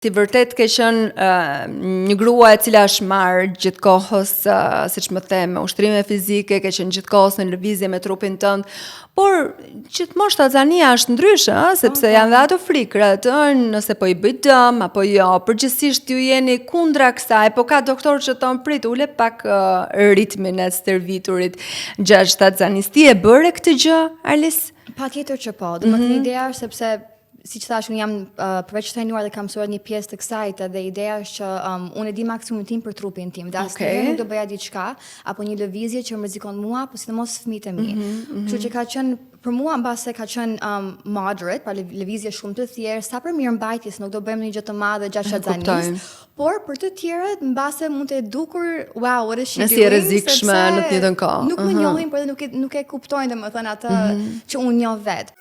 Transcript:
Ti vërtet ke qenë një grua e cila është marrë gjithkohës, siç më the, me ushtrime fizike, ke qenë gjithkohës në lëvizje me trupin tënd, por gjithmonë shtatzania është ndryshe, sepse janë dhe ato frikrat, nëse po i bëj dëm apo jo, përgjithsisht ju jeni kundra kësaj, po ka doktor që thon prit ule pak ritmin e stërviturit gjatë shtatzanis. Ti e bëre këtë gjë, Arlis? Patjetër që po. Domethënë ideja është sepse siç thash, unë jam përveç trajnuar dhe kam mësuar një pjesë të kësaj, dhe ideja është që unë e di maksimumin tim për trupin tim. Dhe asnjëherë nuk do bëja diçka apo një lëvizje që rrezikon mua, po sidomos fëmijët e mi. Kështu që ka qenë për mua mbase ka qenë moderate, pra lëvizje shumë të thjeshta, sa për mirëmbajtjes, nuk do bëjmë një gjë të madhe gjatë shtatzanis. Por për të tjerët mbase mund të dukur, wow, what is she doing? Nëse e rrezikshme në të njëjtën kohë. Nuk më njohin, por nuk e kuptojnë domethënë atë që unë njoh vet.